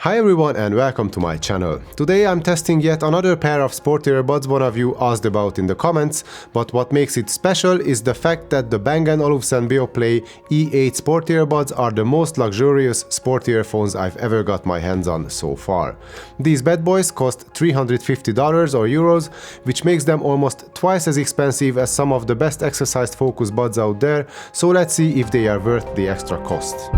Hi everyone and welcome to my channel. Today I'm testing yet another pair of sport earbuds one of you asked about in the comments, but what makes it special is the fact that the Bang & Olufsen Beoplay E8 sport earbuds are the most luxurious sport earphones I've ever got my hands on so far. These bad boys cost $350 or euros, which makes them almost twice as expensive as some of the best exercise focused buds out there, so let's see if they are worth the extra cost.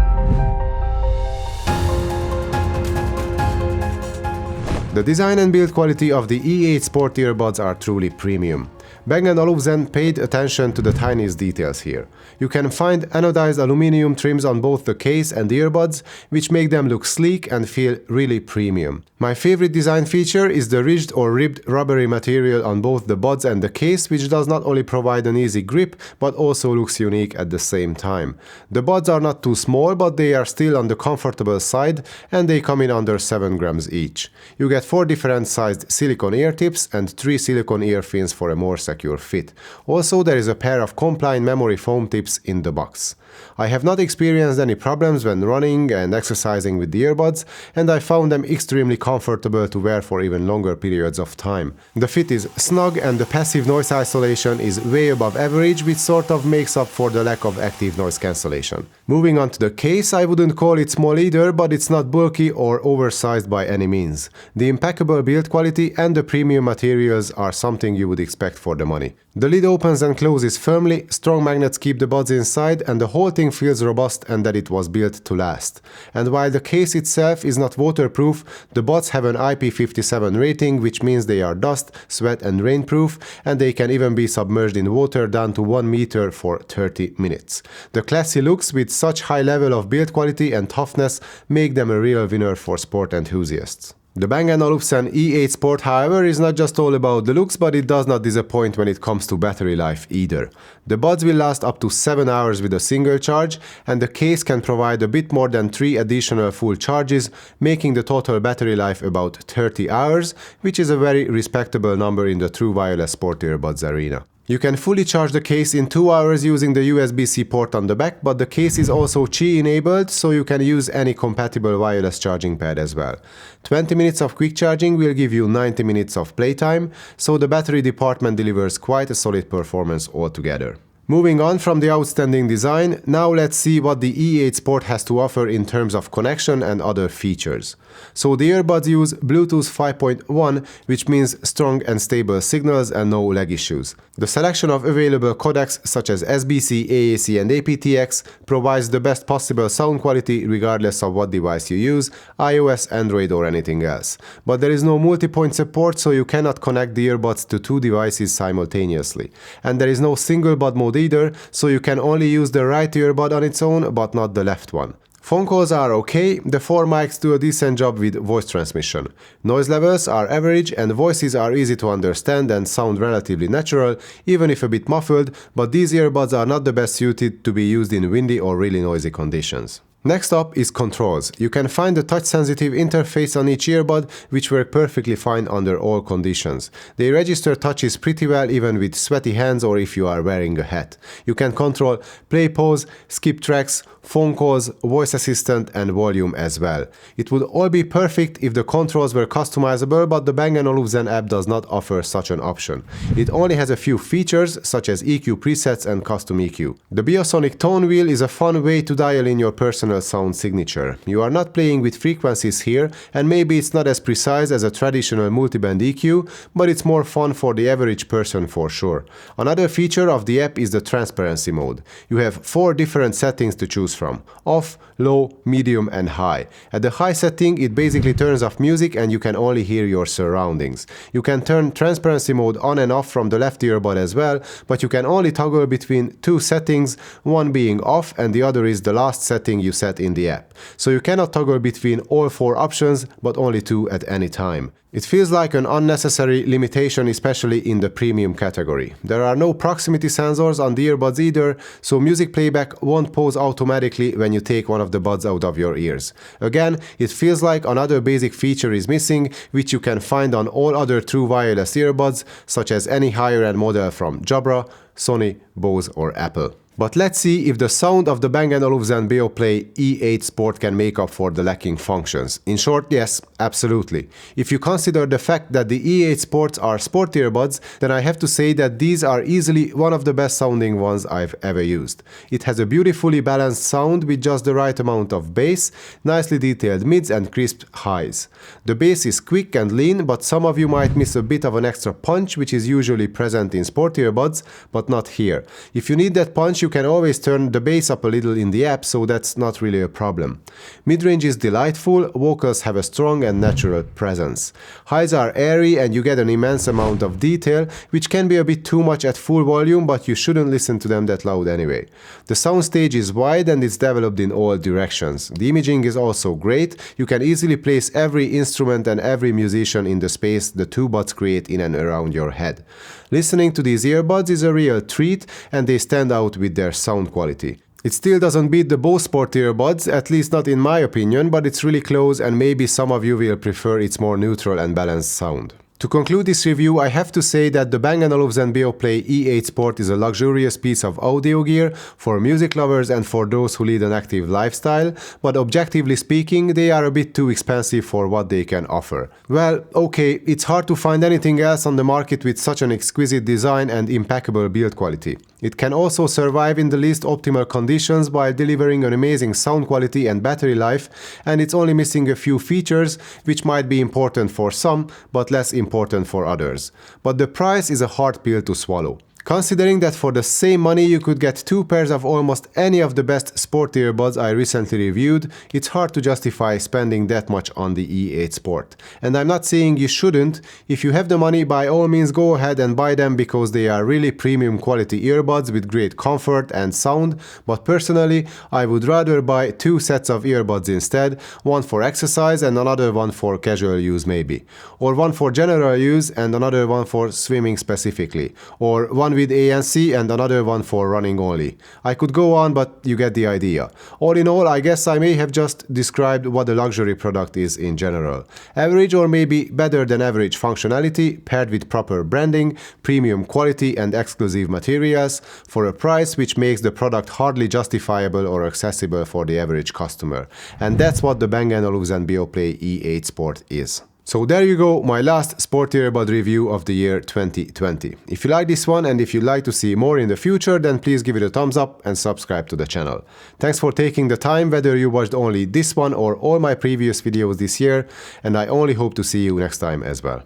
The design and build quality of the E8 sport earbuds are truly premium. Bang & Olufsen paid attention to the tiniest details here. You can find anodized aluminum trims on both the case and the earbuds, which make them look sleek and feel really premium. My favorite design feature is the ridged or ribbed rubbery material on both the buds and the case, which does not only provide an easy grip, but also looks unique at the same time. The buds are not too small, but they are still on the comfortable side, and they come in under 7 grams each. You get 4 different sized silicone ear tips and 3 silicone ear fins for a more secure fit. Also, there is a pair of compliant memory foam tips in the box. I have not experienced any problems when running and exercising with the earbuds, and I found them extremely comfortable to wear for even longer periods of time. The fit is snug and the passive noise isolation is way above average, which sort of makes up for the lack of active noise cancellation. Moving on to the case, I wouldn't call it small either, but it's not bulky or oversized by any means. The impeccable build quality and the premium materials are something you would expect for the money. The lid opens and closes firmly, strong magnets keep the buds inside, and the whole thing feels robust and that it was built to last. And while the case itself is not waterproof, the buds have an IP57 rating, which means they are dust, sweat and rainproof, and they can even be submerged in water down to 1 meter for 30 minutes. The classy looks with such high level of build quality and toughness make them a real winner for sport enthusiasts. The Bang & Olufsen E8 Sport, however, is not just all about the looks, but it does not disappoint when it comes to battery life either. The buds will last up to 7 hours with a single charge, and the case can provide a bit more than 3 additional full charges, making the total battery life about 30 hours, which is a very respectable number in the true wireless sport earbuds arena. You can fully charge the case in 2 hours using the USB-C port on the back, but the case is also Qi enabled, so you can use any compatible wireless charging pad as well. 20 minutes of quick charging will give you 90 minutes of playtime, so the battery department delivers quite a solid performance altogether. Moving on from the outstanding design, now let's see what the E8 Sport has to offer in terms of connection and other features. So the earbuds use Bluetooth 5.1, which means strong and stable signals and no lag issues. The selection of available codecs such as SBC, AAC and aptX provides the best possible sound quality regardless of what device you use, iOS, Android or anything else. But there is no multi-point support, so you cannot connect the earbuds to 2 devices simultaneously. And there is no single bud mode either, so you can only use the right earbud on its own, but not the left one. Phone calls are okay, the 4 mics do a decent job with voice transmission. Noise levels are average and voices are easy to understand and sound relatively natural, even if a bit muffled, but these earbuds are not the best suited to be used in windy or really noisy conditions. Next up is controls. You can find the touch-sensitive interface on each earbud, which work perfectly fine under all conditions. They register touches pretty well even with sweaty hands or if you are wearing a hat. You can control play, pause, skip tracks, phone calls, voice assistant and volume as well. It would all be perfect if the controls were customizable, but the Bang & Olufsen app does not offer such an option. It only has a few features such as EQ presets and custom EQ. The Biosonic tone wheel is a fun way to dial in your personal sound signature. You are not playing with frequencies here, and maybe it's not as precise as a traditional multiband EQ, but it's more fun for the average person for sure. Another feature of the app is the transparency mode. You have 4 different settings to choose from: off, low, medium and high. At the high setting, it basically turns off music and you can only hear your surroundings. You can turn transparency mode on and off from the left earbud as well, but you can only toggle between 2 settings, one being off and the other is the last setting you set in the app. So you cannot toggle between all 4 options, but only 2 at any time. It feels like an unnecessary limitation, especially in the premium category. There are no proximity sensors on the earbuds either, so music playback won't pause automatically when you take one of the buds out of your ears. Again, it feels like another basic feature is missing, which you can find on all other true wireless earbuds, such as any higher-end model from Jabra, Sony, Bose or Apple. But let's see if the sound of the Bang & Olufsen Beoplay E8 Sport can make up for the lacking functions. In short, yes, absolutely. If you consider the fact that the E8 Sports are sport earbuds, then I have to say that these are easily one of the best sounding ones I've ever used. It has a beautifully balanced sound with just the right amount of bass, nicely detailed mids and crisp highs. The bass is quick and lean, but some of you might miss a bit of an extra punch which is usually present in sport earbuds, but not here. If you need that punch, you can always turn the bass up a little in the app, so that's not really a problem. Mid-range is delightful, vocals have a strong and natural presence. Highs are airy and you get an immense amount of detail, which can be a bit too much at full volume, but you shouldn't listen to them that loud anyway. The soundstage is wide and it's developed in all directions. The imaging is also great. You can easily place every instrument and every musician in the space the two buds create in and around your head. Listening to these earbuds is a real treat and they stand out with their sound quality. It still doesn't beat the Bose Sport earbuds, at least not in my opinion, but it's really close and maybe some of you will prefer its more neutral and balanced sound. To conclude this review, I have to say that the Bang & Olufsen Beoplay E8 Sport is a luxurious piece of audio gear for music lovers and for those who lead an active lifestyle, but objectively speaking, they are a bit too expensive for what they can offer. Well, okay, it's hard to find anything else on the market with such an exquisite design and impeccable build quality. It can also survive in the least optimal conditions while delivering an amazing sound quality and battery life, and it's only missing a few features which might be important for some, but less important for others. But the price is a hard pill to swallow. Considering that for the same money you could get two pairs of almost any of the best sport earbuds I recently reviewed, it's hard to justify spending that much on the E8 Sport. And I'm not saying you shouldn't. If you have the money, by all means go ahead and buy them because they are really premium quality earbuds with great comfort and sound, but personally I would rather buy two sets of earbuds instead, one for exercise and another one for casual use maybe, or one for general use and another one for swimming specifically, or one with ANC and another one for running only. I could go on, but you get the idea. All in all, I guess I may have just described what a luxury product is in general. Average or maybe better than average functionality paired with proper branding, premium quality and exclusive materials for a price which makes the product hardly justifiable or accessible for the average customer. And that's what the Bang & Olufsen Beoplay E8 Sport is. So there you go, my last sport earbud review of the year 2020. If you like this one and if you'd like to see more in the future, then please give it a thumbs up and subscribe to the channel. Thanks for taking the time, whether you watched only this one or all my previous videos this year, and I only hope to see you next time as well.